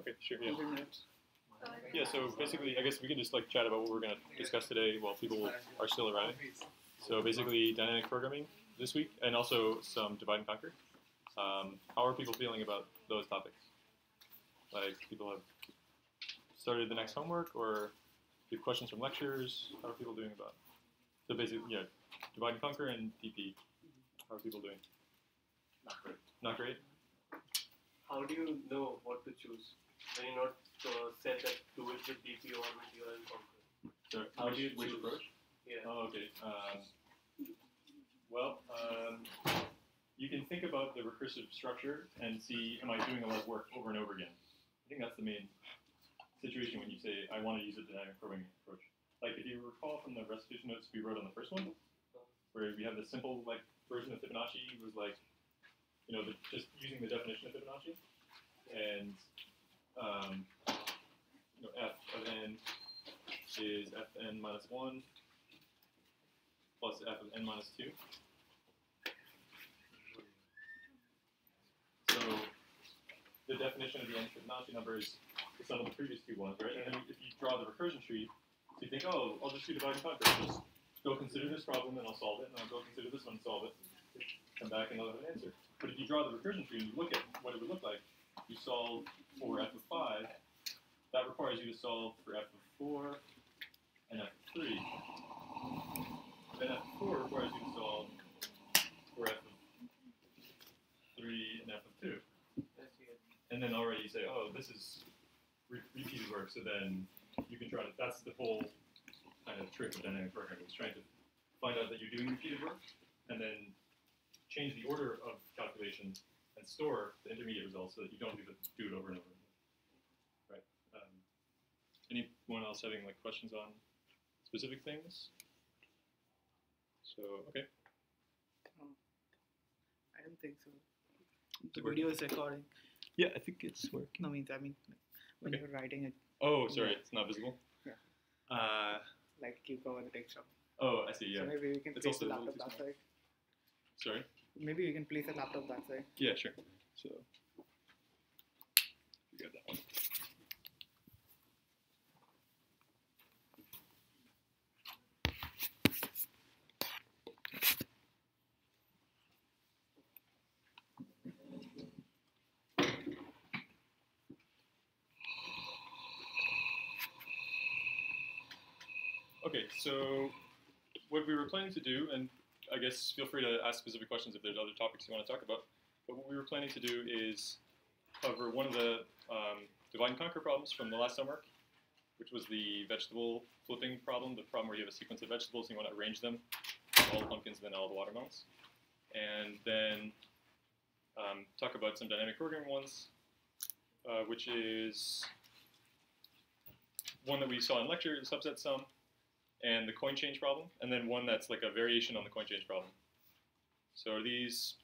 Okay, sure, yeah. 2 minutes. Yeah, so basically, I guess we can just like chat about what we're going to discuss today while people are still arriving. So basically, dynamic programming this week, and also some divide and conquer. How are people feeling about those topics? Like, people have started the next homework, or do you have questions from lectures? How are people doing about it? So basically, yeah, divide and conquer and DP. How are people doing? Not great. Not great? How do you know what to choose? When you not said that do it with DP or with divide and conquer? So How do you which choose? approach? Yeah. Oh, okay. You can think about the recursive structure and see, am I doing a lot of work over and over again? I think that's the main situation when you say, I want to use a dynamic programming approach. Like, if you recall from the recitation notes we wrote on the first one, where we have the simple like version of Fibonacci was like, just using the definition of Fibonacci, and f of n is f of n minus 1 plus f of n minus 2. So the definition of the n Fibonacci number is the sum of the previous two ones, right? And then if you draw the recursion tree, so you think, oh, I'll just do divide and conquer. Just go consider this problem and I'll solve it, and I'll go consider this one and solve it. Come back and I'll have an answer. But if you draw the recursion tree and you look at what it would look like, you solve for f of 5. That requires you to solve for f of 4 and f of 3. Then f of 4 requires you to solve for f of 3 and f of 2. And then already you say, oh, this is repeated work, so then you can try to, that's the whole kind of trick of dynamic programming, is trying to find out that you're doing repeated work, and then change the order of calculations and store the intermediate results so that you don't do it over and over again. Right. Anyone else having like questions on specific things? So, okay. I don't think so. The video is recording. Yeah, I think it's working. No, I mean, when Okay. you're writing it, Oh, sorry, it's not visible? Yeah. Like keep over the text up. Oh, I see, yeah. So maybe we can It's place also the a little laptop too that side. Sorry? Maybe we can place the laptop that side. Yeah, sure. So, you got that one. Okay, so what we were planning to do, and I guess feel free to ask specific questions if there's other topics you want to talk about, but what we were planning to do is cover one of the divide and conquer problems from the last homework, which was the vegetable flipping problem, the problem where you have a sequence of vegetables and you want to arrange them, all the pumpkins and then all the watermelons. And then talk about some dynamic programming ones, which is one that we saw in lecture, the subset sum, and the coin change problem, and then one that's like a variation on the coin change problem. So are these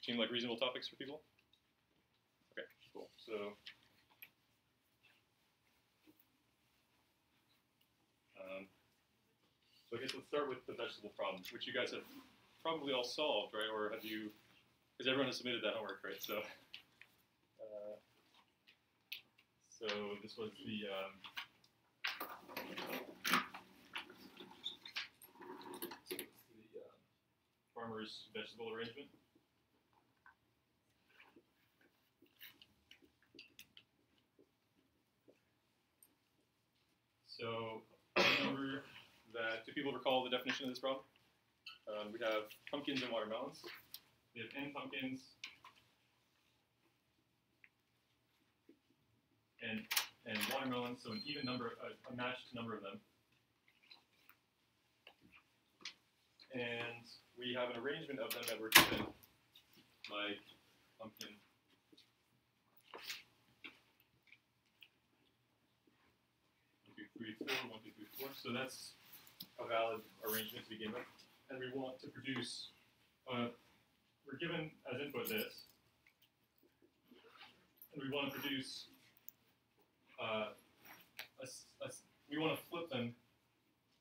seem like reasonable topics for people? Okay, cool. So I guess let's start with the vegetable problem, which you guys have probably all solved, right? Or have you, because everyone has submitted that homework, right? So this was the farmer's vegetable arrangement. So remember that, do people recall the definition of this problem? We have pumpkins and watermelons. We have n pumpkins and watermelons, so an even number, a matched number of them. And we have an arrangement of them that were given, like pumpkin. 1, 2, 3, 4, 1, 2, 3, 4. So that's a valid arrangement to begin with. And we want to produce, we're given as input this, and we want to produce, we want to flip them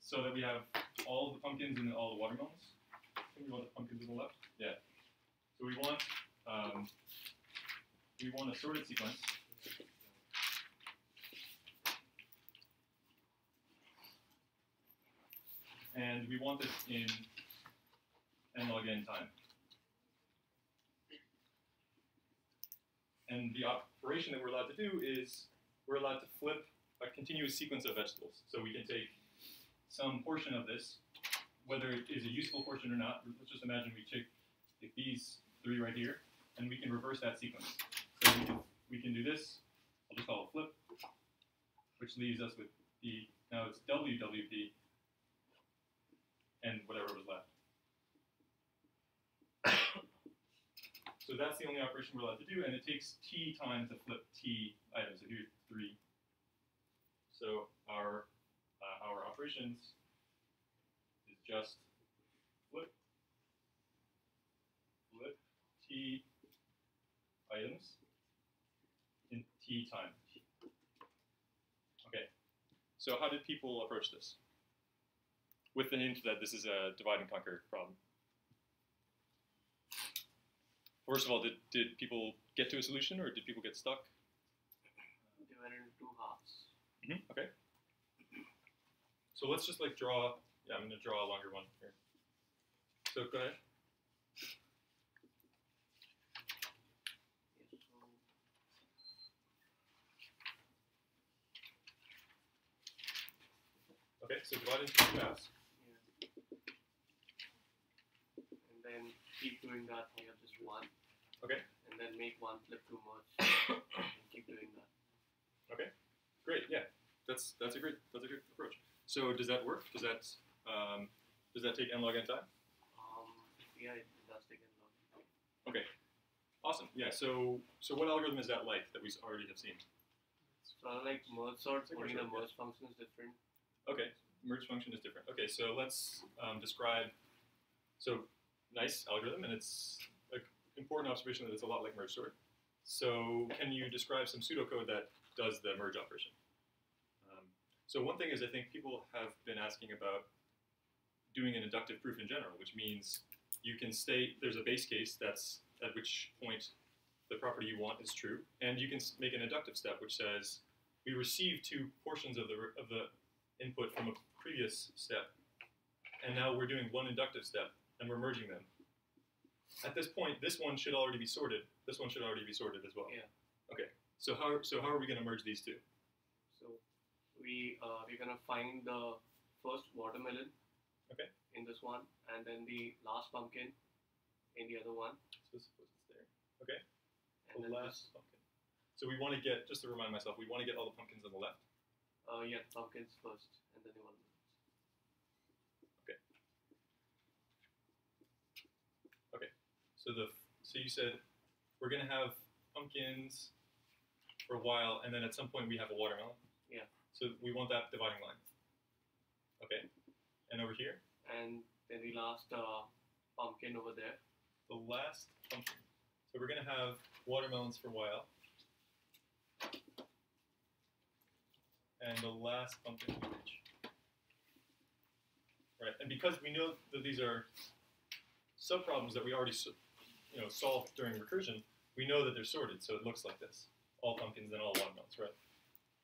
so that we have all the pumpkins and all the watermelons. I think we want the pumpkins on the left. Yeah. So we want a sorted sequence and we want this in n log n time. And the operation that we're allowed to do is we're allowed to flip a continuous sequence of vegetables. So we can take some portion of this, whether it is a useful portion or not. Let's just imagine we take these three right here, and we can reverse that sequence. So we can do this. I'll just call it flip, which leaves us with P. Now it's WWP, and whatever was left. So that's the only operation we're allowed to do, and it takes T time to flip T items. So here's 3. So our operations is just flip T items in T time. Okay. So how did people approach this? With the hint that this is a divide and conquer problem. First of all, did people get to a solution, or did people get stuck? They went into 2 halves. Okay. So let's just like draw. Yeah, I'm going to draw a longer one here. So go ahead. Okay, so divide into 2 halves. Yeah. And then keep doing that here, just 1. Okay. And then make 1 flip to merge. And keep doing that. Okay. Great. Yeah. That's a great approach. So does that work? Does that take n log n time? Yeah, it does take n log. Okay. Awesome. Yeah. So what algorithm is that like that we already have seen? So like merge sort, only the Yeah. merge function is different. Okay. Merge function is different. Okay. So let's describe. So nice algorithm, and it's an important observation that it's a lot like merge sort. So can you describe some pseudocode that does the merge operation? So one thing is, I think people have been asking about doing an inductive proof in general, which means you can state there's a base case that's at which point the property you want is true, and you can make an inductive step which says we receive 2 portions of the input from a previous step, and now we're doing one inductive step and we're merging them. At this point, this one should already be sorted. This one should already be sorted as well. Yeah. Okay. So how are we going to merge these 2? So we're gonna find the first watermelon. Okay. In this one, and then the last pumpkin in the other one. So suppose it's there. Okay. And The then last pumpkin. So we want to get, just to remind myself, we want to get all the pumpkins on the left. Yeah, pumpkins first, and then the watermelons. Okay. Okay. So you said we're gonna have pumpkins for a while, and then at some point we have a watermelon. Yeah. So we want that dividing line. Okay. And over here? And then the last pumpkin over there. The last pumpkin. So we're going to have watermelons for a while. And the last pumpkin we reach. Right. And because we know that these are subproblems that we already solved during recursion, we know that they're sorted, so it looks like this. All pumpkins and all watermelons, right?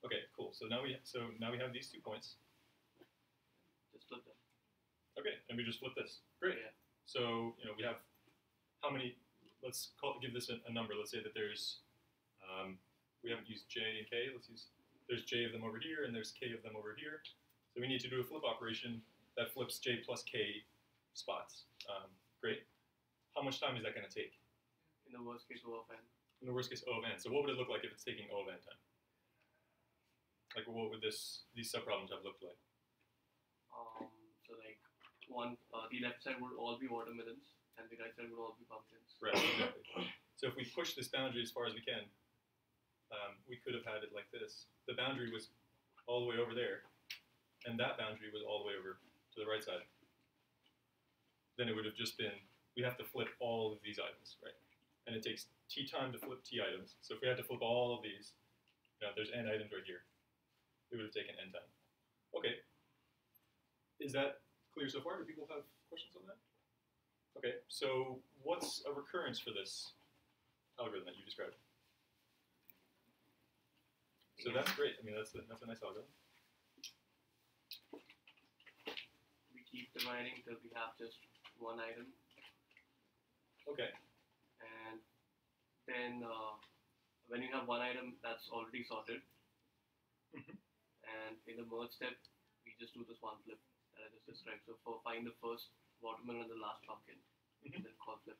Okay, cool. So now we have these 2 points. Just flip them. Okay, and we just flip this. Great. Yeah. So we have how many? Let's give this a number. Let's say that there's we haven't used J and K. There's J of them over here, and there's K of them over here. So we need to do a flip operation that flips J plus K spots. Great. How much time is that going to take? In the worst case, O of n. In the worst case, O of n. So what would it look like if it's taking O of n time? Like what would these subproblems have looked like? So like the left side would all be watermelons, and the right side would all be pumpkins. Right, exactly. So if we push this boundary as far as we can, we could have had it like this. The boundary was all the way over there, and that boundary was all the way over to the right side. Then it would have just been, we have to flip all of these items, right? And it takes T time to flip T items. So if we had to flip all of these, there's N items right here. It would have taken N time. Okay. Is that clear so far? Do people have questions on that? Okay, so what's a recurrence for this algorithm that you described? So that's great. I mean, that's a nice algorithm. We keep dividing till we have just one item, Okay. and then when you have one item that's already sorted, Mhm. and in the merge step, we just do this one flip that I just described. So for find the first watermelon and the last pumpkin, Mhm. then call flip.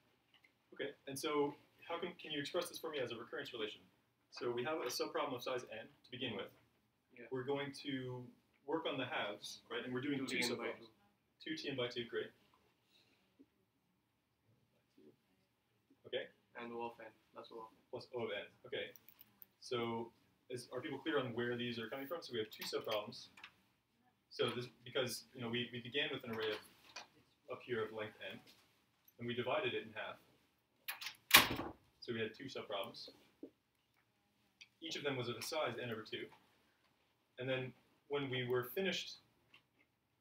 Okay. And so, how can you express this for me as a recurrence relation? So we have a subproblem of size n to begin with. Yeah. We're going to work on the halves, right? And we're doing 2 2 by subproblems. 2 Tn by 2, great. Okay. and O of n. That's O of n. Plus O of n. Okay. So are people clear on where these are coming from? So we have 2 subproblems. So this, because we began with an array of up here of length n, and we divided it in half. So we had 2 subproblems. Each of them was of a size n over 2. And then when we were finished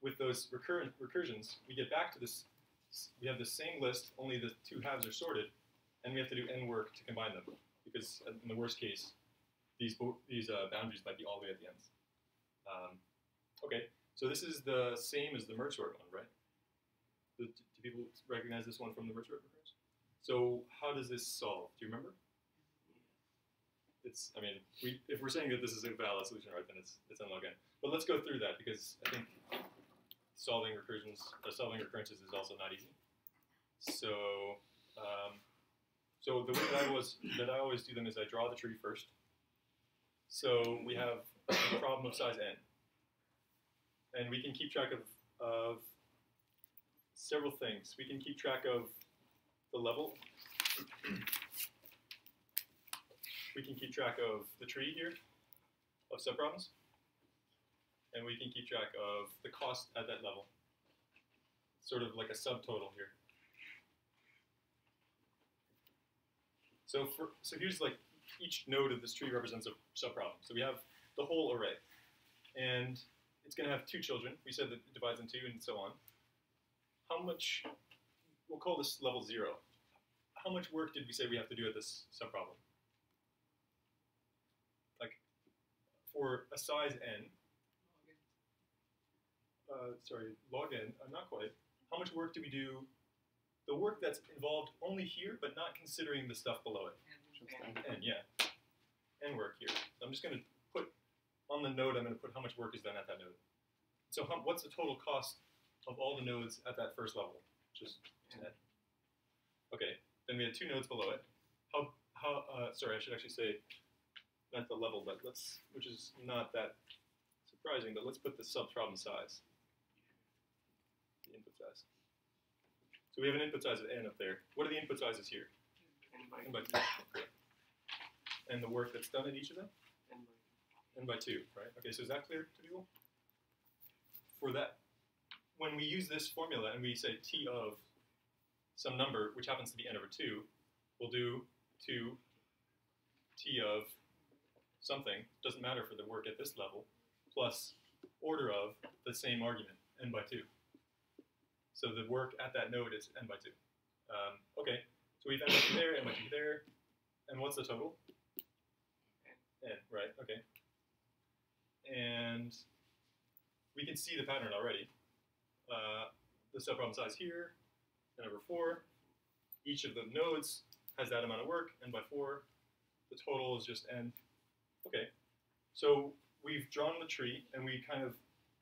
with those recursions, we get back to this. We have the same list, only the 2 halves are sorted, and we have to do n work to combine them, because in the worst case, these boundaries might be all the way at the ends. Okay, so this is the same as the merge sort one, right? Do people recognize this one from the merge sort recurrence? So how does this solve? Do you remember? It's, I mean, if we're saying that this is a valid solution, right, then it's n log n. But let's go through that, because I think solving recurrences is also not easy. So, so the way that I always do them is I draw the tree first. So we have a problem of size n, and we can keep track of several things. We can keep track of the level. We can keep track of the tree here of subproblems, and we can keep track of the cost at that level. Sort of like a subtotal here. So here's like each node of this tree represents a subproblem. So we have the whole array, and it's going to have 2 children. We said that it divides in 2 and so on. How much? We'll call this level 0. How much work did we say we have to do at this subproblem? Like for a size n. Sorry, log n. Not quite. How much work do we do? The work that's involved only here, but not considering the stuff below it. N, yeah. N work here. So I'm just going to put, on the node, I'm going to put how much work is done at that node. So what's the total cost of all the nodes at that first level? Just n. Okay, then we had 2 nodes below it. Sorry, I should actually say, not the level, but which is not that surprising, but let's put the subproblem size. The input size. So we have an input size of n up there. What are the input sizes here? N by 2. And the work that's done at each of them? N by 2, right? Okay, so is that clear to people? For that, when we use this formula and we say t of some number, which happens to be n over 2, we'll do 2 t of something, doesn't matter for the work at this level, plus order of the same argument, n by 2. So the work at that node is n by 2. Okay, so we've n by 2 there, n by 2 there, and what's the total? N, right, okay. And we can see the pattern already. The subproblem size here, n over 4. Each of the nodes has that amount of work, n by 4. The total is just n. Okay, so we've drawn the tree, and we kind of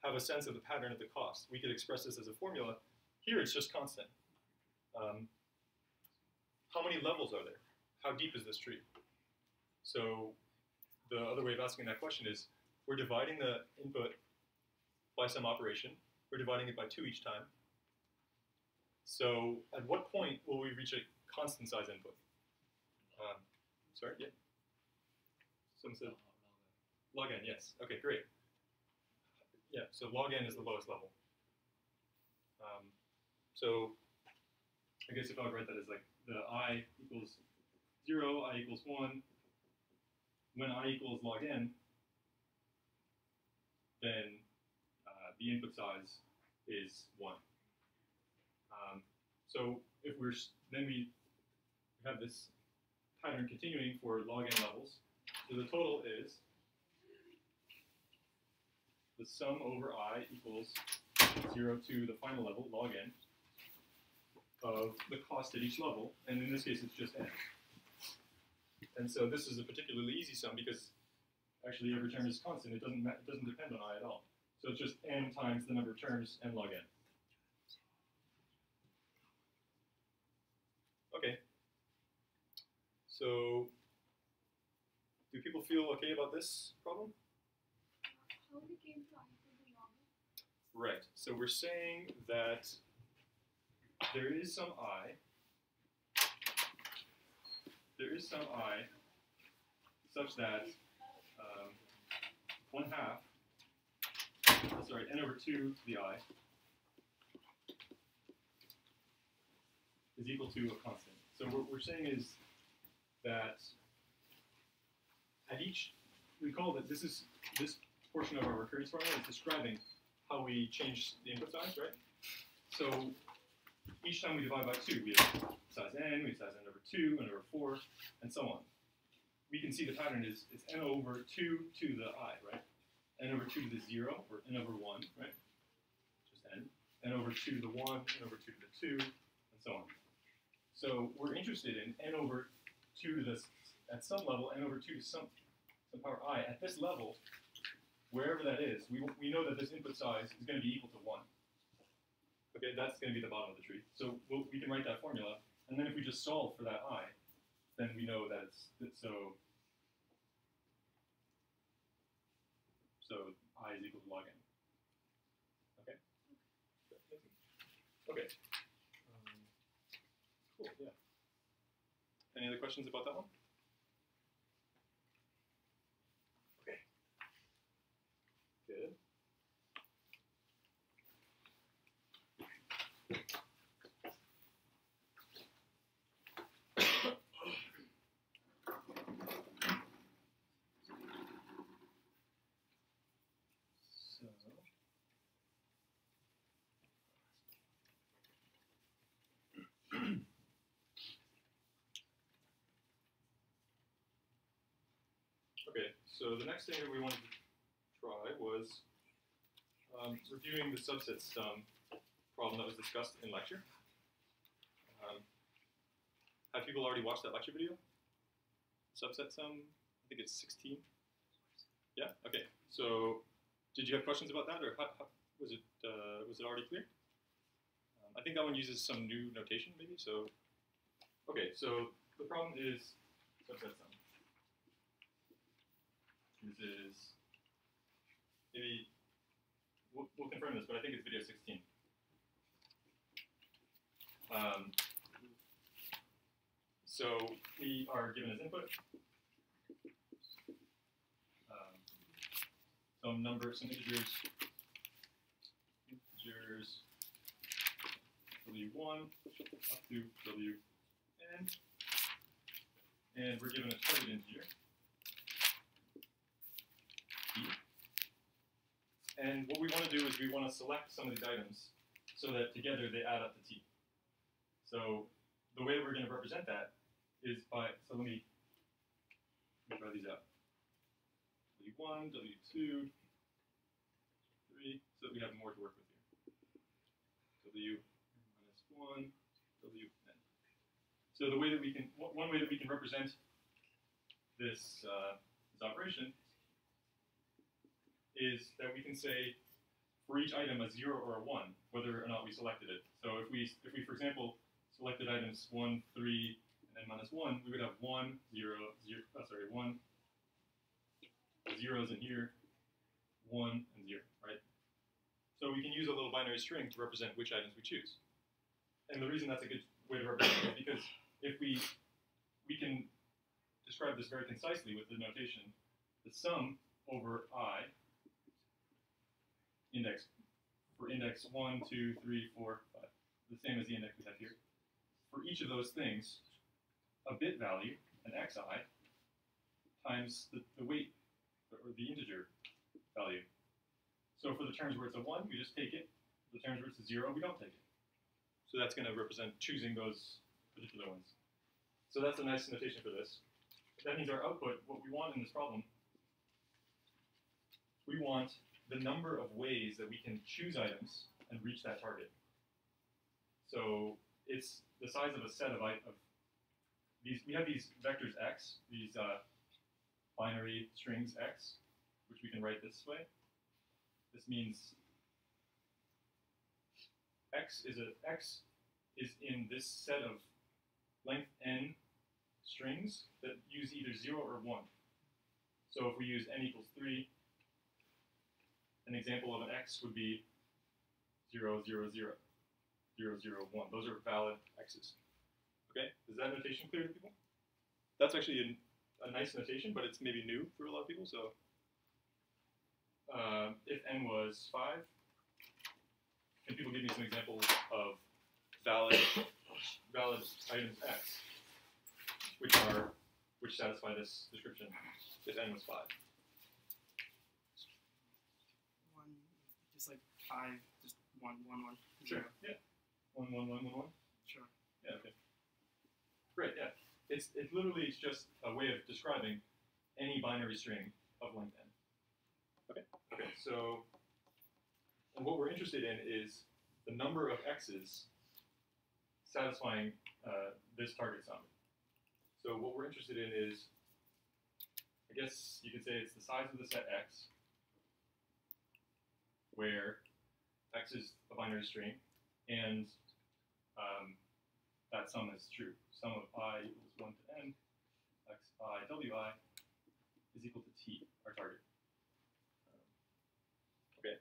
have a sense of the pattern of the cost. We could express this as a formula. Here it's just constant. How many levels are there? How deep is this tree? So the other way of asking that question is, we're dividing the input by some operation. We're dividing it by 2 each time. So at what point will we reach a constant size input? Sorry, yeah? Someone said log n, yes. Okay, great. Yeah, so log n is the lowest level. So I guess if I would write that as like the I equals 0, I equals 1. When I equals log n, then the input size is 1. So if then we have this pattern continuing for log n levels. So the total is the sum over I equals 0 to the final level, log n, of the cost at each level, and in this case it's just n. And so this is a particularly easy sum because actually every term is constant. It doesn't depend on I at all. So it's just n times the number of terms, n log n. Okay. So do people feel okay about this problem? How we came to I to the log? Right. So we're saying that there is some I. There is some I such that 1/2, sorry, n over 2 to the I is equal to a constant. So what we're saying is that at each, recall that this portion of our recurrence formula is describing how we change the input size, right? So each time we divide by 2, we have size n, we have size n over 2, n over 4, and so on. We can see the pattern is it's n over 2 to the I, right? N over 2 to the 0, or n over 1, right? Just n. N over 2 to the 1, n over 2 to the 2, and so on. So we're interested in n over 2 to this, at some level, n over 2 to some power I. At this level, wherever that is, we know that this input size is going to be equal to 1. Okay, that's going to be the bottom of the tree. So we can write that formula, and then if we just solve for that I, then we know that so I is equal to log n. Okay? Okay. Cool, yeah. Any other questions about that one? Okay. Good. Okay, so the next thing that we wanted to try was reviewing the subset sum problem that was discussed in lecture. Have people already watched that lecture video? Subset sum, I think it's 16. Yeah, okay. So did you have questions about that, or was it already clear? I think that one uses some new notation, maybe. So, okay. So the problem is subset sum. This is maybe we'll confirm this, but I think it's video 16. So we are given as input some integers w1 up to wn, and we're given a target integer t. And what we want to do is we want to select some of these items so that together they add up to t. So the way we're going to represent that is by, so let me try these out. W1, W2, 3, so that we have more to work with here. W minus 1, Wn. So the way that we can, one way that we can represent this, this operation is that we can say for each item a 0 or a 1, whether or not we selected it. So if we for example, selected items 1, 3, and minus 1, we would have 1, 0, 0, sorry, 1, 0's in here, 1, and 0, right? So we can use a little binary string to represent which items we choose. And the reason that's a good way to represent it is because if we can describe this very concisely with the notation, the sum over I, for index 1, 2, 3, 4, 5, the same as the index we have here. For each of those things, a bit value, an xi, times the weight, or the integer value. So for the terms where it's a 1, we just take it. The terms where it's a 0, we don't take it. So that's going to represent choosing those particular ones. So that's a nice notation for this. That means our output, what we want in this problem, we want the number of ways that we can choose items and reach that target. So it's the size of a set of these. We have these vectors x, these binary strings x, which we can write this way. This means x is in this set of length n strings that use either 0 or 1. So if we use n equals 3, an example of an x would be 0, 0, 0, 0, 0, 1. Those are valid x's. Okay, is that notation clear to people? That's actually a nice notation, but it's maybe new for a lot of people. So if n was 5, can people give me some examples of valid items x, which satisfy this description if n was 5? One, just like 5, just 1, 1, 1. Sure. Yeah. 1, 1, 1, 1, 1. Sure. Yeah. Okay. Great. Yeah. It literally is just a way of describing any binary string of length n. Okay. Okay. So, and what we're interested in is the number of x's satisfying this target sum. So what we're interested in is, I guess you could say it's the size of the set x, where x is a binary string, and that sum is true. Sum of I equals 1 to n, xi wi is equal to t, our target. Okay.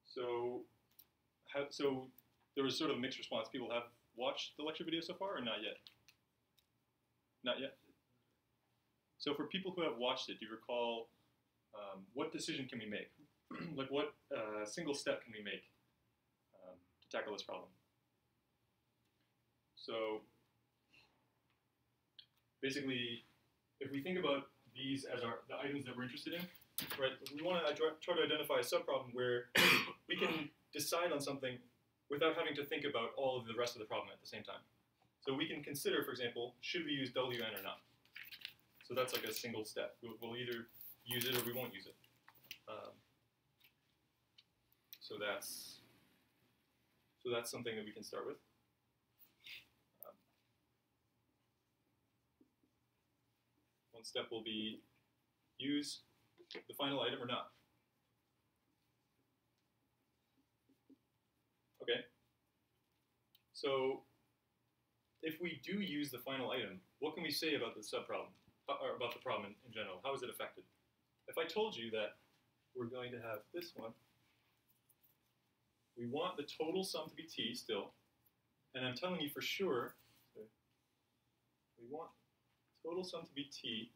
So there was sort of a mixed response. People have watched the lecture video so far, or not yet? Not yet? So for people who have watched it, do you recall what decision can we make? Like what single step can we make to tackle this problem? So basically, if we think about these as the items that we're interested in, right, we want to try to identify a subproblem where we can decide on something without having to think about all of the rest of the problem at the same time. So we can consider, for example, should we use Wn or not? So that's like a single step. We'll either use it or we won't use it. So that's something that we can start with. One step will be use the final item or not. Okay. So if we do use the final item, what can we say about the subproblem, or about the problem in general? How is it affected? If I told you that we're going to have this one, we want the total sum to be t still, and I'm telling you for sure, we want total sum to be t,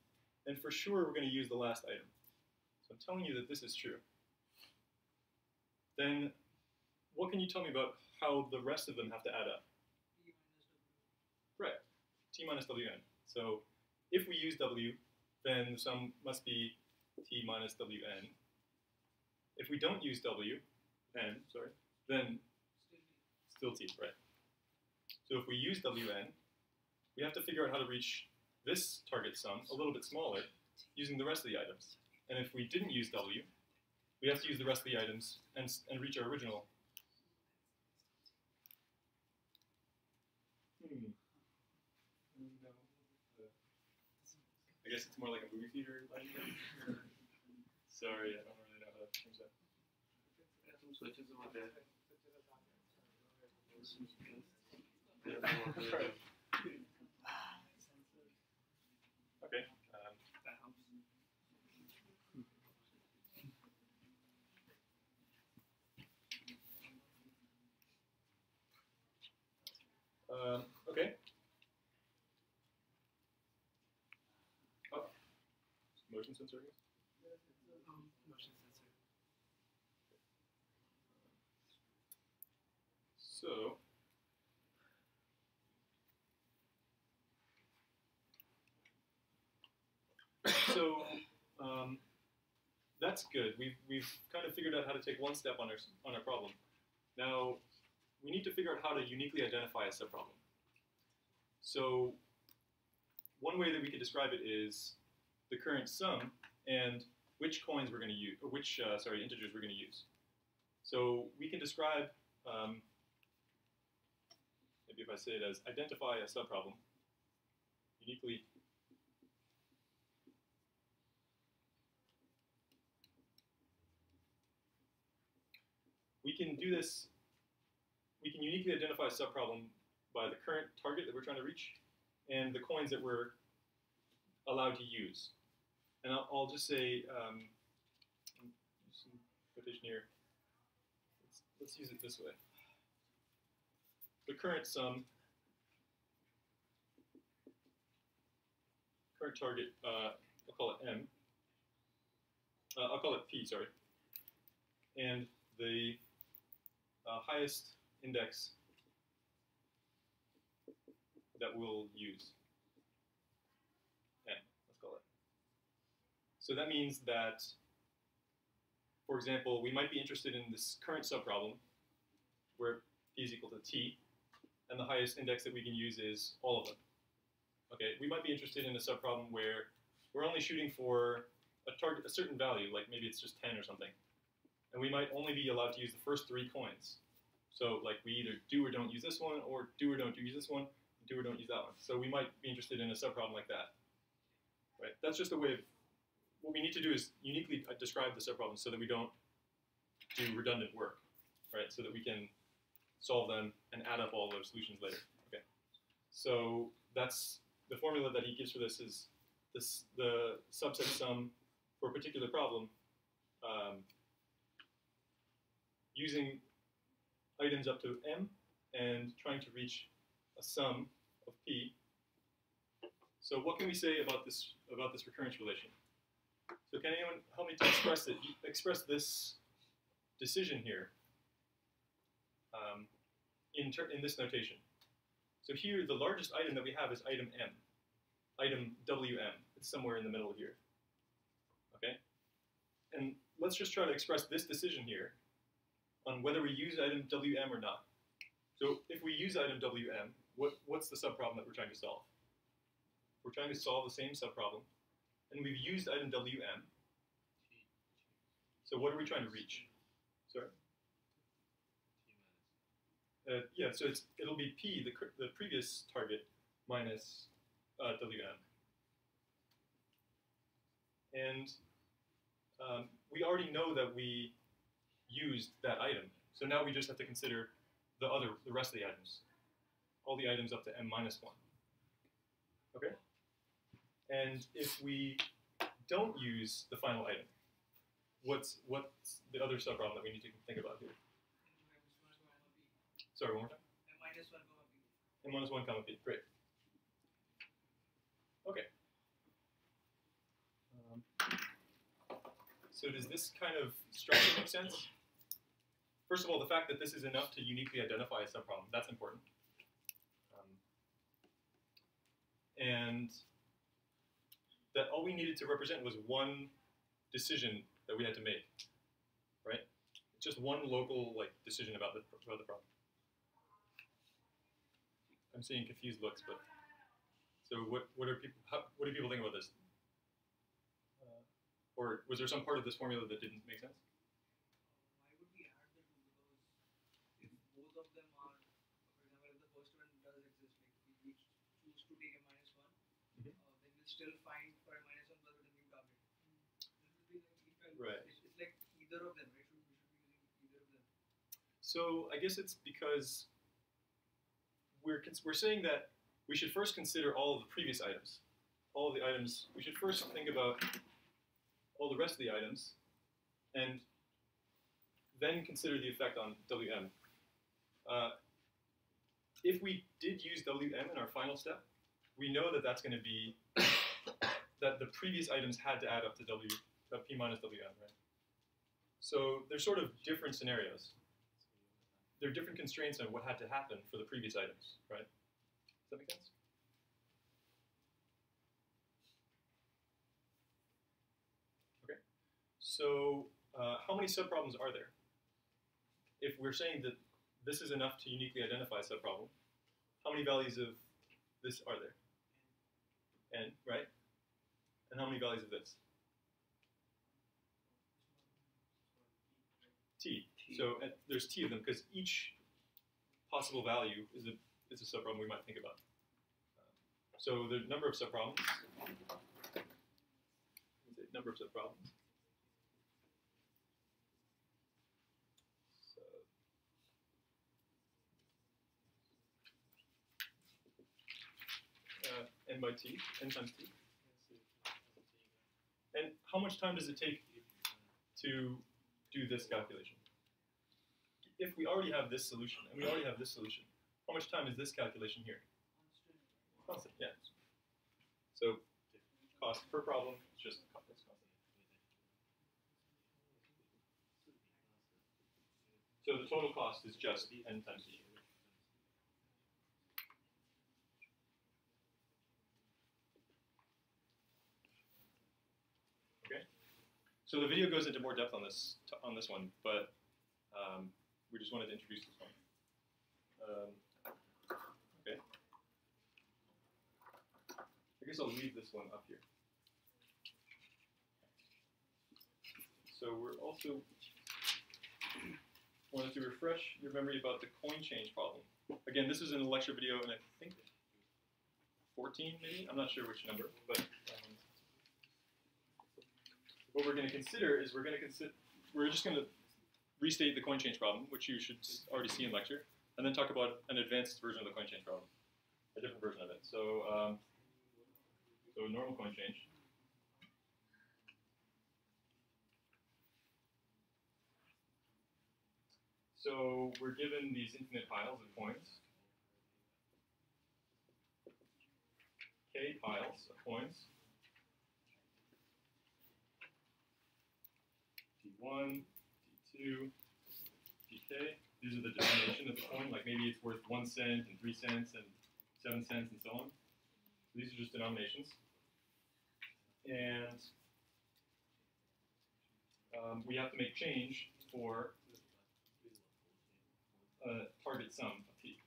and for sure we're going to use the last item. So I'm telling you that this is true. Then what can you tell me about how the rest of them have to add up? Right, t minus wn. So if we use w, then the sum must be t minus wn. If we don't use then still t, right? So if we use wn, we have to figure out how to reach this target sum a little bit smaller using the rest of the items. And if we didn't use w, we have to use the rest of the items and reach our original. I guess it's more like a movie theater line. Sorry, I don't really know how to change that. Some switches over there. Okay. That helps. Okay. Oh, motion sensor. Motion sensor. So, that's good. We've kind of figured out how to take one step on our problem. Now, we need to figure out how to uniquely identify a subproblem. So, one way that we could describe it is the current sum and which coins we're going to use, or which integers we're going to use. So we can describe, maybe if I say it as identify a subproblem uniquely we can do this, we can uniquely identify a subproblem by the current target that we're trying to reach and the coins that we're allowed to use. And I'll just say, some quotation here. Let's use it this way. The current sum, current target, I'll call it M. I'll call it P, sorry. And the highest index that we'll use, N, let's call it. So that means that, for example, we might be interested in this current subproblem where P is equal to T, and the highest index that we can use is all of them. Okay, we might be interested in a subproblem where we're only shooting for a certain value, like maybe it's just 10 or something. And we might only be allowed to use the first 3 coins. So like we either do or don't use this one, or do or don't use this one, do or don't use that one. So we might be interested in a subproblem like that. Right? That's just a way of, what we need to do is uniquely describe the subproblem so that we don't do redundant work, right? So that we can solve them and add up all those solutions later. Okay. So that's the formula that he gives for this is this, the subset sum for a particular problem using items up to M and trying to reach a sum of P. So what can we say about this recurrence relation? So can anyone help me to express it? Express this decision here in this notation. So here, the largest item that we have is item M, item WM. It's somewhere in the middle here. Okay? And let's just try to express this decision here on whether we use item WM or not. So if we use item WM, what's the subproblem that we're trying to solve? We're trying to solve the same subproblem, and we've used item WM. So what are we trying to reach? Sorry? Yeah, so it'll be P, the previous target, minus WM. And we already know that we used that item. So now we just have to consider the rest of the items. All the items up to M minus 1. Okay? And if we don't use the final item, what's the other subproblem that we need to think about here? Sorry, one more time? M minus 1 comma P. M minus 1 comma P. Great. Okay. So does this kind of structure make sense? First of all, the fact that this is enough to uniquely identify a subproblem, that's important. And that all we needed to represent was one decision that we had to make, right? Just one local decision about the problem. I'm seeing confused looks, but so what do people think about this? Or was there some part of this formula that didn't make sense? Why would we add the two? Because if both of them are, for example, if the first one does exist, like we choose to take a minus 1, then we'll still find for a minus 1 plus with a new target. This will be like Right. It's like either of them, right? We should be using either of them. So I guess it's because we're saying that we should first consider all of the previous items. All of the items, we should first think about all the rest of the items, and then consider the effect on WM. If we did use WM in our final step, we know that that's going to be that the previous items had to add up to P minus WM, right? So they're sort of different scenarios. There are different constraints on what had to happen for the previous items, right? Does that make sense? Okay. So how many subproblems are there? If we're saying that this is enough to uniquely identify a subproblem, how many values of this are there? N, right? And how many values of this? T. So there's t of them because each possible value is a subproblem we might think about. So the number of subproblems. Number of subproblems. N by t, n times t. And how much time does it take to do this calculation? If we already have this solution, and we already have this solution, how much time is this calculation here? Constant, yeah. So cost per problem is just constant. So the total cost is just n times t. So the video goes into more depth on this one, but we just wanted to introduce this one. Okay. I guess I'll leave this one up here. So we're also wanted to refresh your memory about the coin change problem. Again, this was in a lecture video, and I think 14 maybe? I'm not sure which number, but what we're going to consider is we're just going to restate the coin change problem, which you should already see in lecture, and then talk about an advanced version of the coin change problem, a different version of it. So, so normal coin change. So we're given these infinite piles of coins, k piles of coins. D1, D2, DK. These are the denomination of the coin. Like maybe it's worth 1 cent and 3 cents and 7 cents and so on. These are just denominations. And we have to make change for a target sum of t.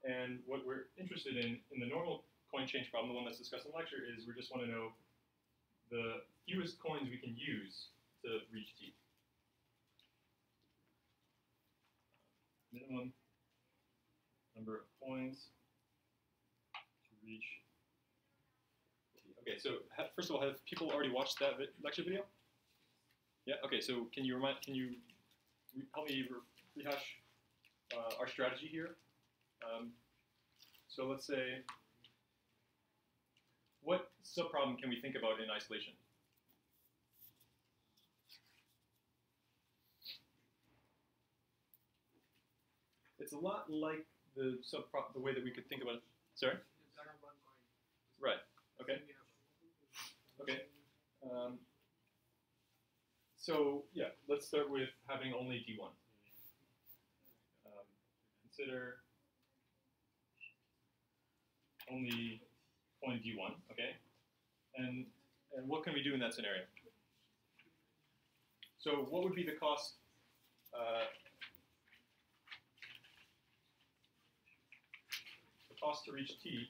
And what we're interested in the normal coin change problem, the one that's discussed in lecture, is we just want to know the fewest coins we can use to reach t. Minimum number of coins to reach t. Okay, so first of all, have people already watched that lecture video? Yeah. Okay. So can you help me rehash our strategy here? So let's say, what subproblem can we think about in isolation? It's a lot like the way that we could think about it. Sorry? Right. Okay. Okay. So yeah, let's start with having only D1. Consider only coin D1, okay? And what can we do in that scenario? So what would be the cost? The cost to reach T,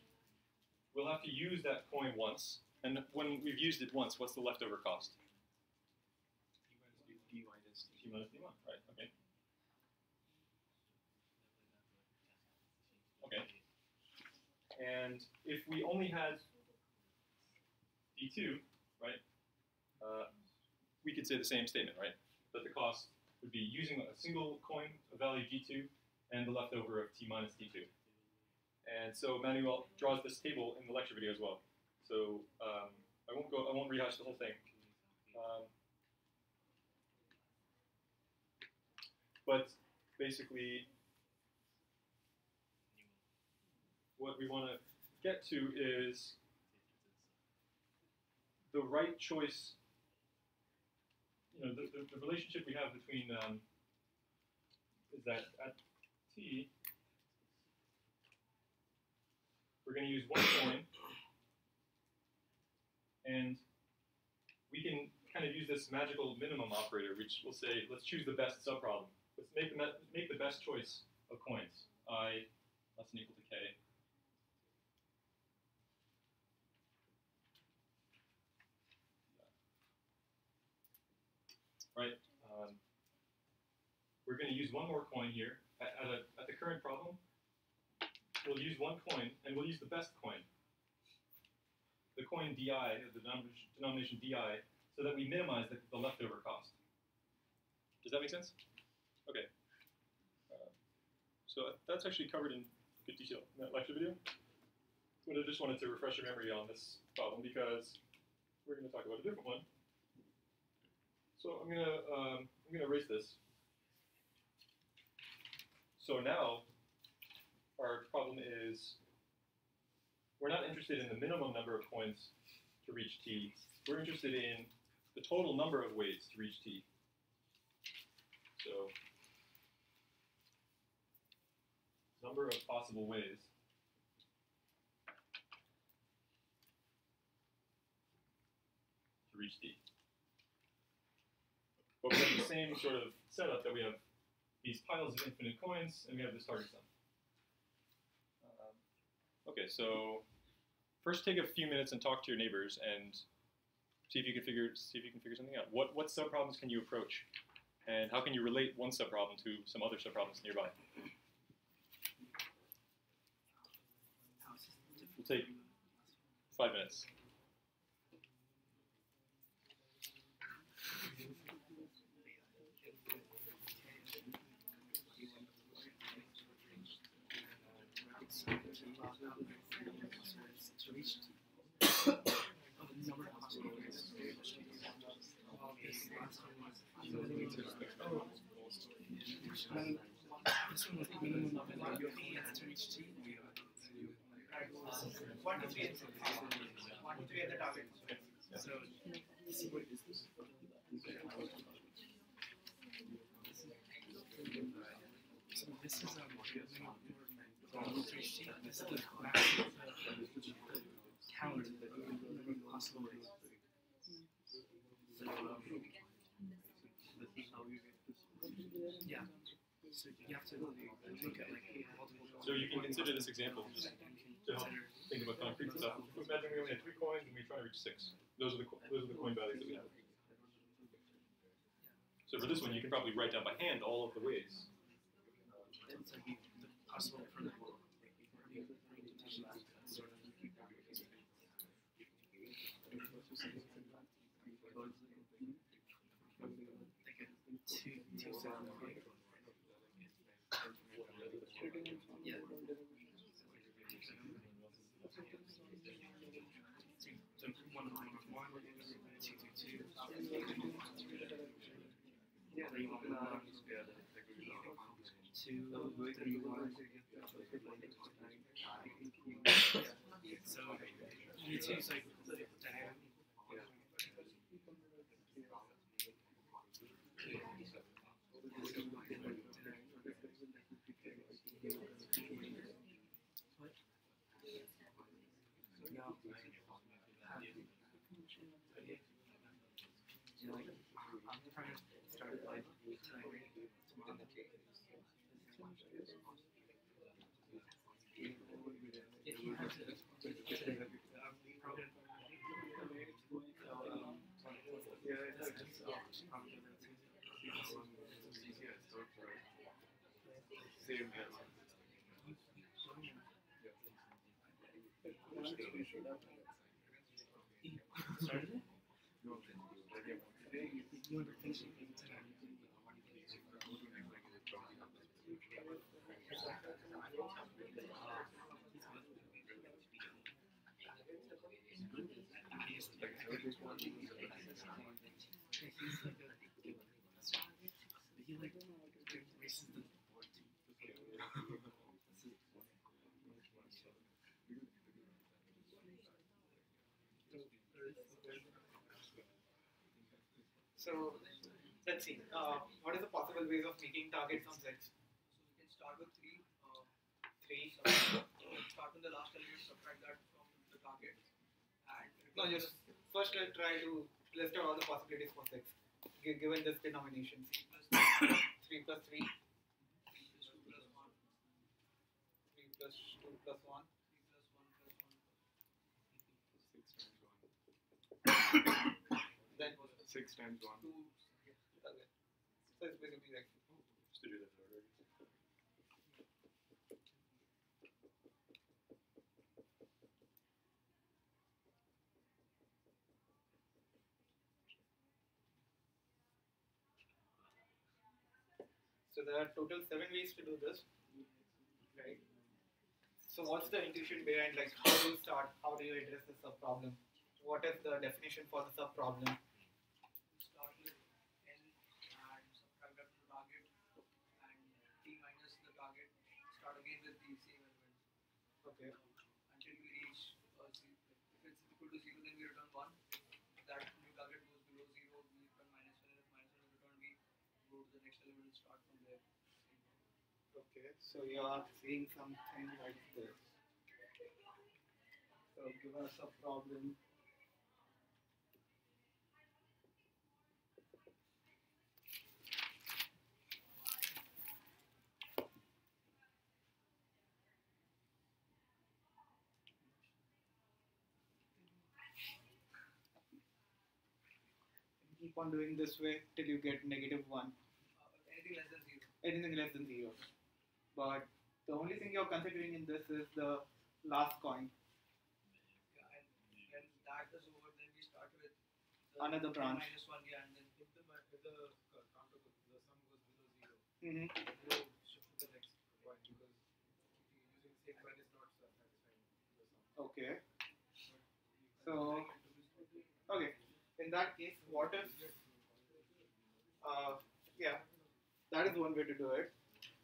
we'll have to use that coin once, and when we've used it once, what's the leftover cost? T minus D1, right, okay. Okay. And if we only had D2, right, we could say the same statement, right? That the cost would be using a single coin of value D2 and the leftover of T minus D2. And so Manuel draws this table in the lecture video as well. So I won't rehash the whole thing. But basically, what we want to get to is the right choice. You know, the relationship we have between is that at T, we're going to use one coin, and we can kind of use this magical minimum operator, which will say, let's choose the best subproblem. Let's make the best choice of coins, I less than equal to k. right? We're going to use one more coin here. At the current problem, we'll use one coin, and we'll use the best coin. The coin di, the denomination di, so that we minimize the leftover cost. Does that make sense? Okay. So that's actually covered in good detail in that lecture video. But I just wanted to refresh your memory on this problem because we're going to talk about a different one. So I'm gonna erase this. So now our problem is we're not interested in the minimum number of coins to reach t. We're interested in the total number of ways to reach t. So number of possible ways to reach t. But we have the same sort of setup that we have these piles of infinite coins, and we have this target sum. Okay, so first take a few minutes and talk to your neighbors and see if you can figure something out. What subproblems can you approach, and how can you relate one subproblem to some other subproblems nearby? We'll take 5 minutes. One to three at the target. So this is this is the count the possible ways. Yeah. So you have to look at like multiple. So you can consider this example just to help think about concrete stuff. Imagine we only had 3 coins and we try to reach 6. Those are the coin values that we have. So for this one, you can probably write down by hand all of the ways. It's like the possible for the So you choose like dynamic. Started it? You want to finish it tonight? He like races the board too. So let's see. What is the possible ways of making targets on sets? So we can start with 3. 3. Start with the last element, subtract that from the target. And no, just first let's try to list out all the possibilities for 6, given this denomination. 3 plus 3. 3 plus 2 plus 1. 3 plus 2 plus 1. 3 plus 1 plus 1. Then 6 times 1. 2. So it's basically like Just to do that already. so there are total 7 ways to do this, right? So what's the intuition behind like how do you start? How do you address the sub problem? What is the definition for the sub problem? Start with n and subtract that from the target and t minus the target. Start again with the same element. Okay. Until we reach zero. If it's equal to 0, then we return 1. If that new target goes below 0, we return -1. And if -1 is returned, we go to the next element and start from there. Okay, so you are seeing something like this. So give us a problem. Keep on doing this way till you get -1. Anything less than 0. Anything less than 0. But the only thing you're considering in this is the last coin. Yeah, and when that is over, then we start with another branch. -1, yeah, and then if the counter the sum goes below 0, you shift to the next coin because using the same coin is not satisfying the sum. Okay. So, okay. In that case, what if, yeah, that is one way to do it.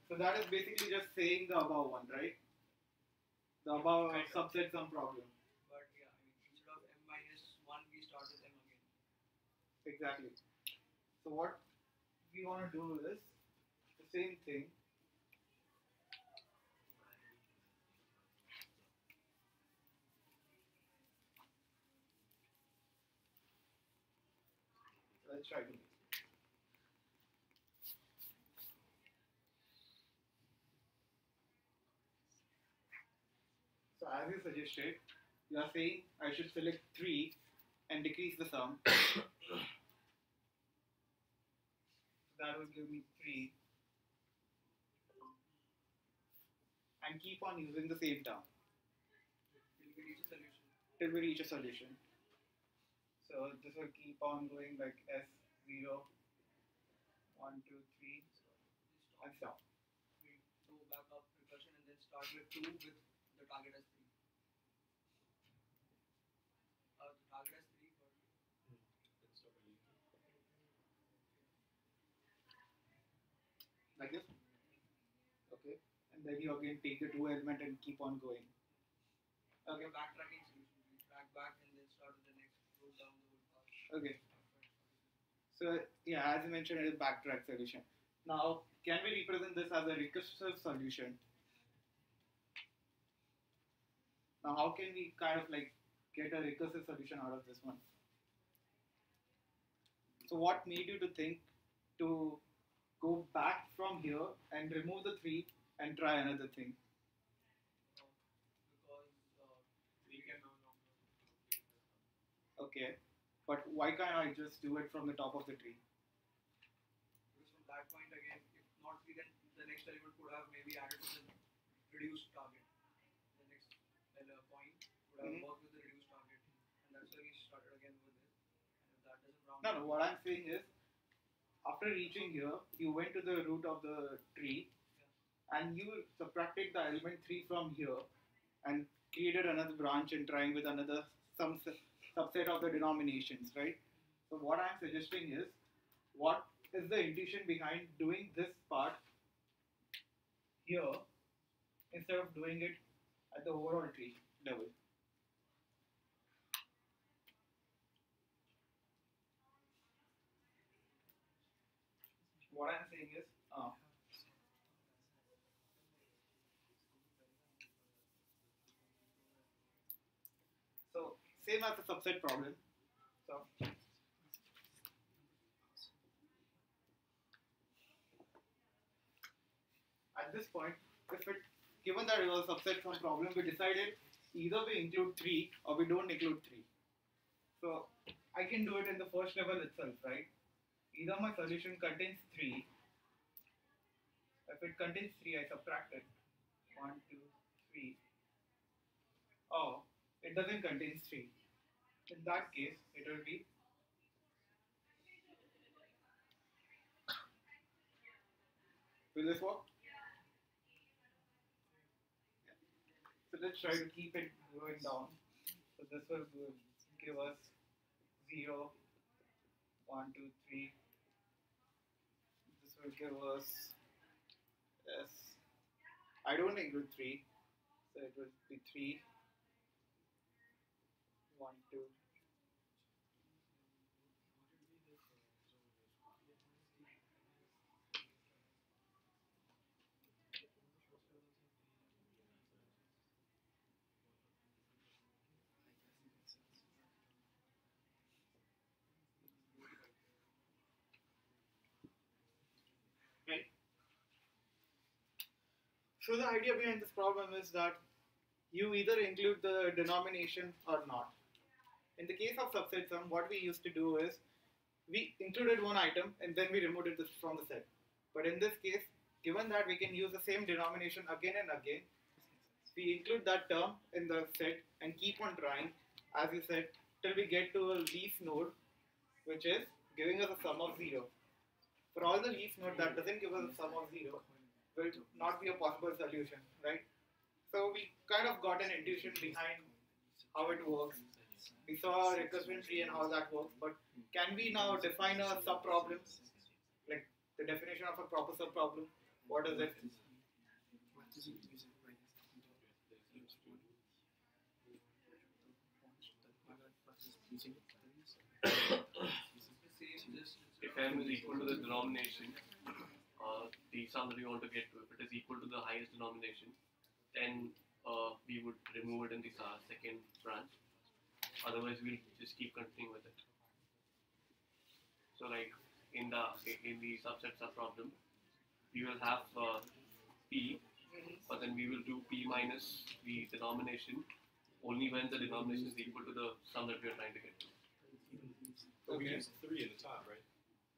So that is basically just saying the above one, right? The above subset some problem. But yeah, I mean, instead of m-1, we start with m again. Exactly. So what we want to do is the same thing. Let's try to make it. So as you suggested, you are saying I should select 3 and decrease the sum. That will give me 3. And keep on using the same term. Till we reach a solution. Till we reach a solution. So this will keep on going like S0, 1, 2, 3, and stop. We go back up recursion and then start with 2 with the target as 3. The target as 3, but like this. Okay. And then you again take the 2 element and keep on going. Okay. Backtracking solution. We track back and then start with the next row down the whole path. Okay. So yeah, as I mentioned, it is backtrack solution. Now, can we represent this as a recursive solution? Now, how can we kind of like get a recursive solution out of this one? So what made you to think to go back from here and remove the 3 and try another thing? Because we can no longer. Okay, but why can't I just do it from the top of the tree? Because from that point again, if not 3, then the next element could have maybe added to the reduced target. The next point would have worked with the reduced target, and that's why we started again with this. And if that doesn't round. No, what I'm saying is, after reaching here, you went to the root of the tree, and you subtracted the element 3 from here, and created another branch and trying with another some subset of the denominations, right? So what I'm suggesting is, what is the intuition behind doing this part here instead of doing it at the overall tree level? What I'm saying is, so same as the subset problem. So at this point, if it given that it was a subset from problem, we decided either we include 3 or we don't include 3. So I can do it in the first level itself, right? either my solution contains 3. If it contains 3, I subtract it. 1, 2, 3. Or it doesn't contain 3. In that case, it will be will this work? So let's try to keep it going down. So this will give us 0, 1, 2, 3. This will give us S. I don't include 3, so it will be 3, 1, 2. Right. So the idea behind this problem is that you either include the denomination or not. In the case of subset sum, what we used to do is we included one item and then we removed it from the set. But in this case, given that we can use the same denomination again and again, we include that term in the set and keep on trying, as you said, till we get to a leaf node, which is giving us a sum of 0. For all the leaf node that doesn't give us a sum of 0 will not be a possible solution, right? So we kind of got an intuition behind how it works. We saw a recursion tree and how that works, but can we now define a subproblem? Like the definition of a proper subproblem? What is it? If m is equal to the denomination, the sum that we want to get to, if it is equal to the highest denomination, then we would remove it in the second branch. Otherwise, we'll just keep continuing with it. So, like in the subset subproblem, we will have p, but then we will do p minus the denomination only when the denomination is equal to the sum that we are trying to get to. But we used 3 in the top, right?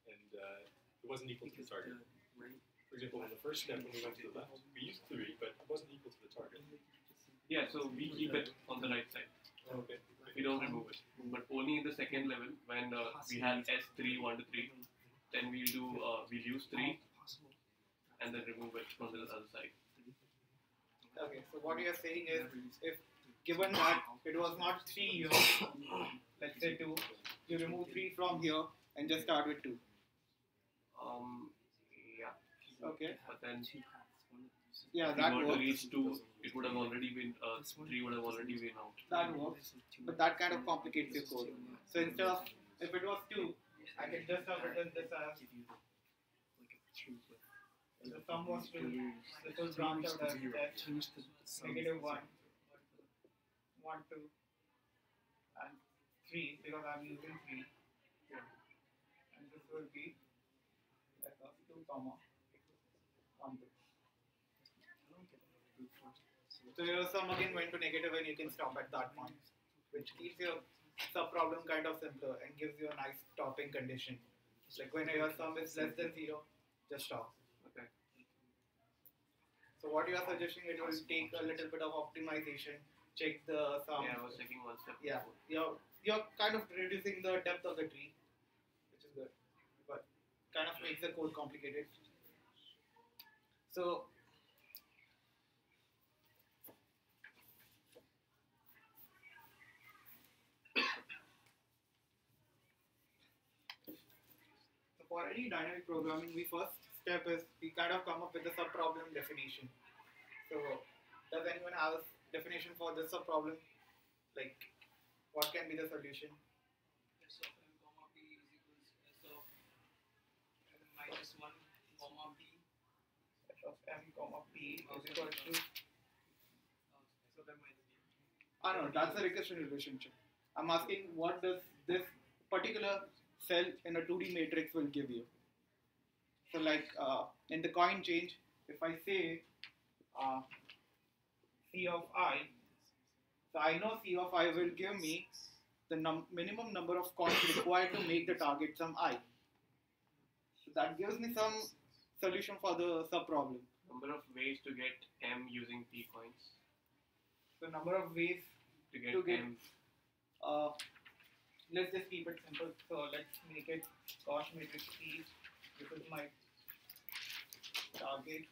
And it wasn't equal to the target. For example, in the first step when we went to the left, we used 3, but it wasn't equal to the target. Yeah, so we keep it on the right side. Okay. We don't remove it. But only in the second level, when we have S3, 1 to 3, then we'll use 3 and then remove it from the other side. Okay, so what you are saying is, if given that it was not 3 here, let's say 2, you remove 3 from here and just start with 2. Yeah. Okay. But then Yeah, if we that were to works. reach 2, it would have already been 3 would have already been out. That works. But that kind of complicates your code. So instead of, if it was 2, I can just have written this as, if the sum was 2, this will branch out as negative 1, 1, 2, and 3, because I'm using 3 here. And this will be like a 2 comma 1, 2. So your sum again went to negative and you can stop at that point, which keeps your subproblem kind of simpler and gives you a nice stopping condition. Like when your sum is less than 0, just stop. Okay. So what you are suggesting, it will take a little bit of optimization, check the sum. Yeah, I was checking one step Yeah, before. you're kind of reducing the depth of the tree, which is good, but kind of makes the code complicated. So for any dynamic programming, the first step is we kind of come up with a subproblem definition. So does anyone have a definition for this subproblem? Like, what can be the solution? S of m comma p is equals s of minus 1 comma p. S of m comma p is equal to s of m minus p. No, that's a recursion relationship. I'm asking what does this particular cell in a 2D matrix will give you. So like in the coin change, if I say C of I, so I know C of I will give me the minimum number of coins required to make the target sum I. So that gives me some solution for the sub-problem. Number of ways to get M using P coins. So number of ways To get To get- M. let's just keep it simple. So let's make it Gauss matrix P. This is my target,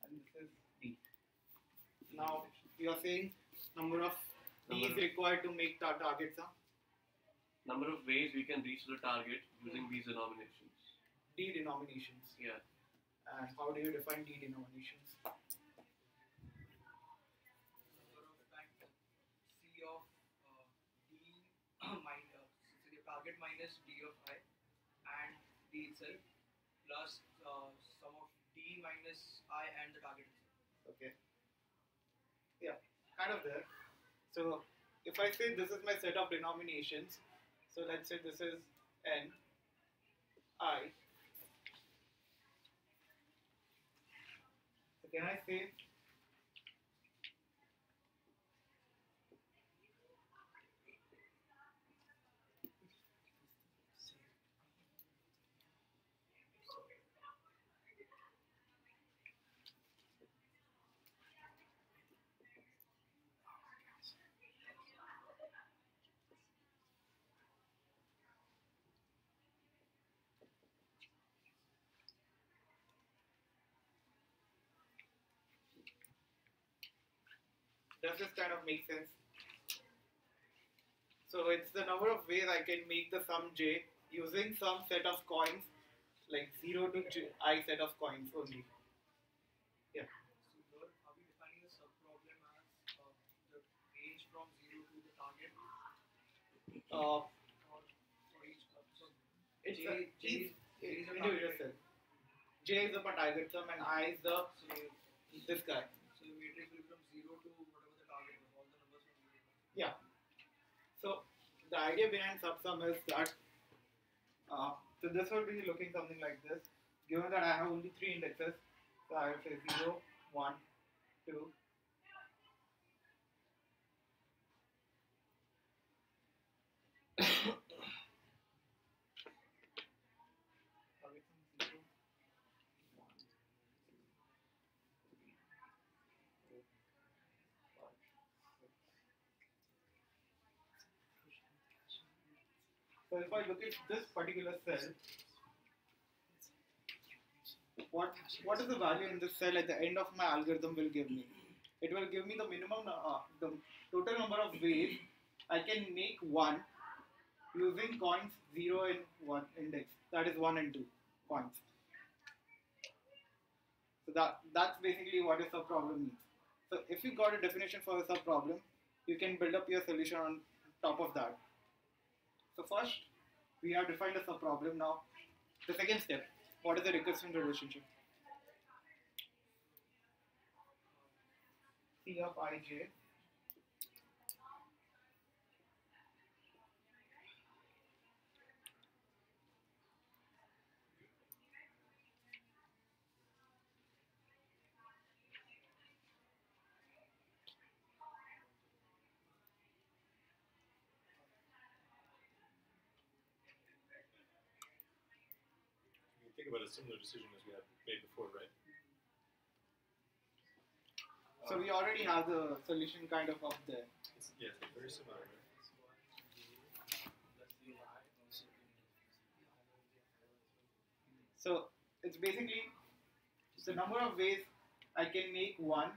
and this is D. Now you are saying number of D is required to make target sum. Number of ways we can reach the target using these denominations. D denominations. Yeah. And how do you define D denominations? Number of times C of D minus so the target minus D of I and D itself plus sum of D minus I and the target itself. Okay. Yeah, kind of there. So if I say this is my set of denominations, so let's say this is N, I. So can I say does this kind of make sense? So it's the number of ways I can make the sum j using some set of coins, like 0 to I set of coins only. Yeah. So here are we defining the subproblem as the range from 0 to the target Uh, or for each so it's J is a individual target. cell. J is the target sum and I is the So the this guy. so the matrix will be from 0 to whatever the target was, all the numbers from 0 to Yeah. So the idea behind subsum is that so this will be looking something like this. Given that I have only 3 indexes, so I will say 0, 1, 2. So if I look at this particular cell, what is the value in this cell at the end of my algorithm will give me? It will give me the minimum, the total number of ways I can make 1 using coins 0 and 1 index. That is 1 and 2 coins. So that's basically what a subproblem means. So if you got a definition for a subproblem, you can build up your solution on top of that. So first, we have defined a subproblem. Now, the second step, what is the recursion relationship? C of ij You can think about a similar decision as we had made before, right? So we already have the solution kind of up there. It's very similar, right? So it's basically the number of ways I can make 1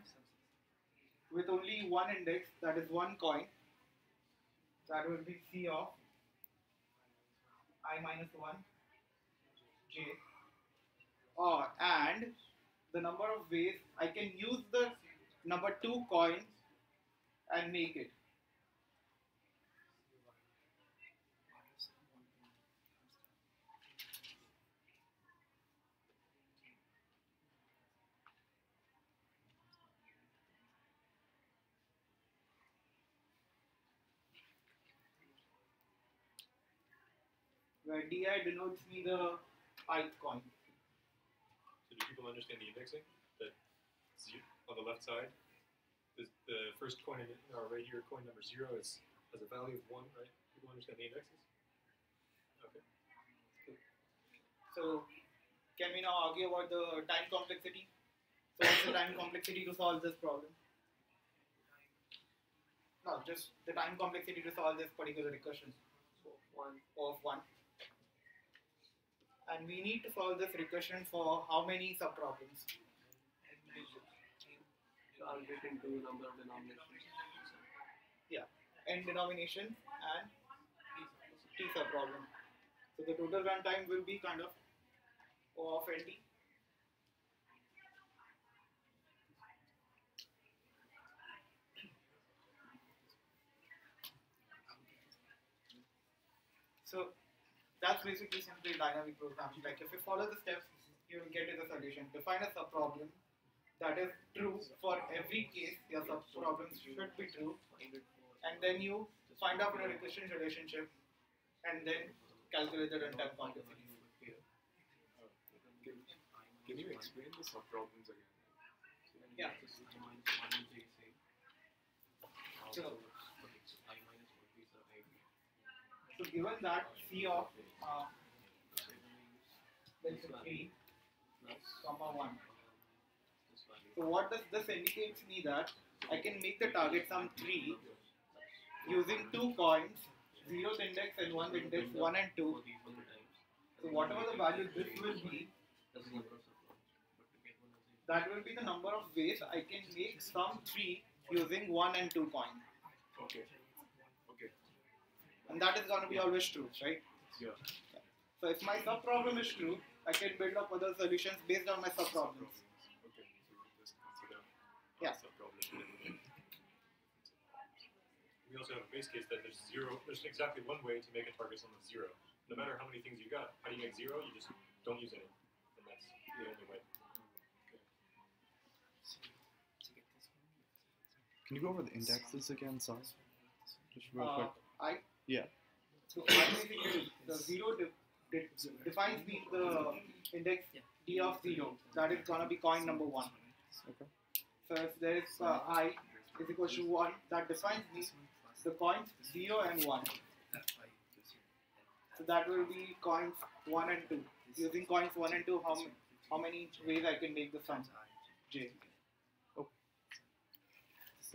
with only 1 index, that is 1 coin. That will be C of I minus 1 j. And the number of ways I can use the number 2 coin and make it. Where di denotes me the ith coin. So do people understand the indexing? That on the left side, the first coin in our right here, coin number 0 has a value of 1, right? People understand the indexes? Okay. So Can we now argue about the time complexity? So what's the time complexity to solve this problem? No, just the time complexity to solve this particular recursion of 1. And we need to solve this recursion for how many subproblems? I'll get into number of denominations. Yeah, n denomination and t subproblem. So the total runtime will be kind of O of nt. So that's basically simply dynamic programming. Like if you follow the steps, you will get to the solution. Define a subproblem that is true for every case. Your subproblems should be true, and then you find out a recursion relationship, and then calculate the runtime complexity. Can you explain the subproblems again? Yeah. So given that C of let's say 3, comma 1. So what does this indicates me that I can make the target sum 3 using 2 coins, 0th index and 1th index, 1 and 2. So whatever the value this will be, that will be the number of ways I can make sum 3 using 1 and 2 coins. Okay. Okay. And that is going to be always true, right? Yeah. So if my subproblem is true, I can build up other solutions based on my subproblems. Okay. So we just consider Yeah. subproblem. We also have a base case that there's exactly one way to make a target sum of 0. No matter how many things you got, how do you make 0? You just don't use any. And that's the only way. Can you go over the indexes again, sorry? Just real quick. Yeah. So I basically the 0 defines the index d of 0. That is going to be coin number 1. Okay. So if there is I is equal to 1, that defines the coins 0 and 1. So that will be coins 1 and 2. Using coins 1 and 2, how many ways I can make the sum j?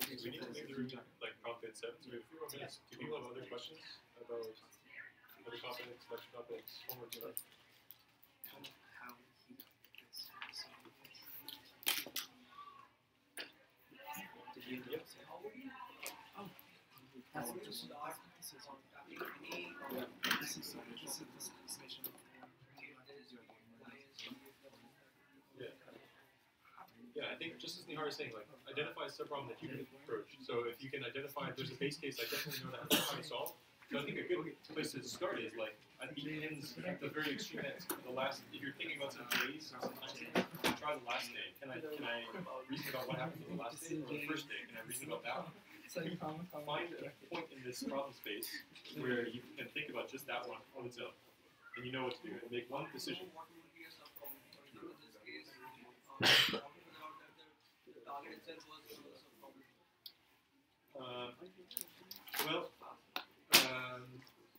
We need to make the room like confidence 7, so we have a few more minutes. Do people have other questions about other topics, lecture topics, homework stuff? Yep. Yeah, I think just as Nihar is saying, like, identify a subproblem that you can approach. So if you can identify if there's a base case, I definitely know that how to solve. So I think a good place to start is like at the ends, at the very extreme ends. The last, if you're thinking about some days, try the last day. Can I reason about what happened on the last day or the first day? Can I reason about that one? Find a point in this problem space where you can think about just that one on its own, and you know what to do, and make one decision.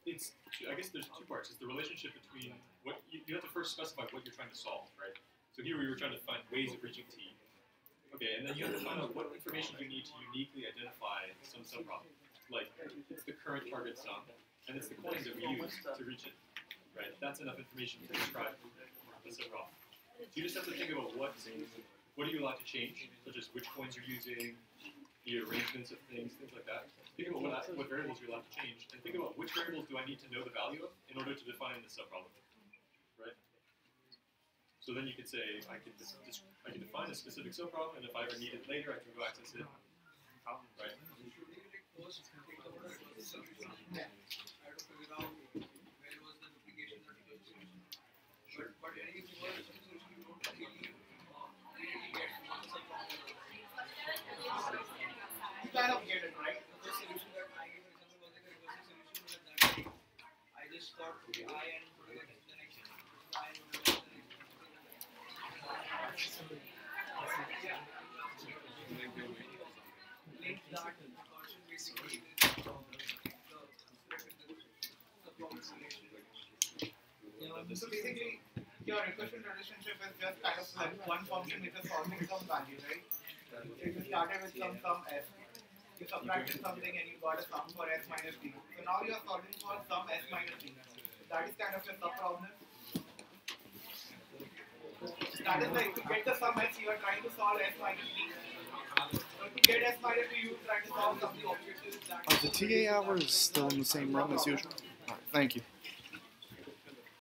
It's, I guess there's two parts. It's the relationship between what you have to first specify what you're trying to solve, right? So here we were trying to find ways of reaching T. Okay, and then you have to find out what information you need to uniquely identify some subproblem. Like, it's the current target sum, and it's the coins that we use to reach it, right? That's enough information to describe the subproblem. So you just have to think about what are you allowed to change, such as which coins you're using, the arrangements of things like that. Think about what variables you're allowed to change, and think about which variables do I need to know the value of in order to define the subproblem, right? So then you could say, I can define a specific subproblem, and if I ever need it later, I can go access it, right? You kind of get it, right? The solution that I gave, for example, was like a reversing solution, but that I just thought I and put it in the next I and put it in the next. Link that function basically is the problem solution. So basically, your recursion relationship is just kind of like one function which is solving some value, right? So you started with some sum s. You subtracted something and you got a sum for s minus d. So now you are solving for sum s minus d. So that is kind of a sub-problem. That is like to get the sum s, you are trying to solve s minus d. So to get s minus d, you try to solve something objective. Are the TA hours still in the same room as usual? Alright, thank you.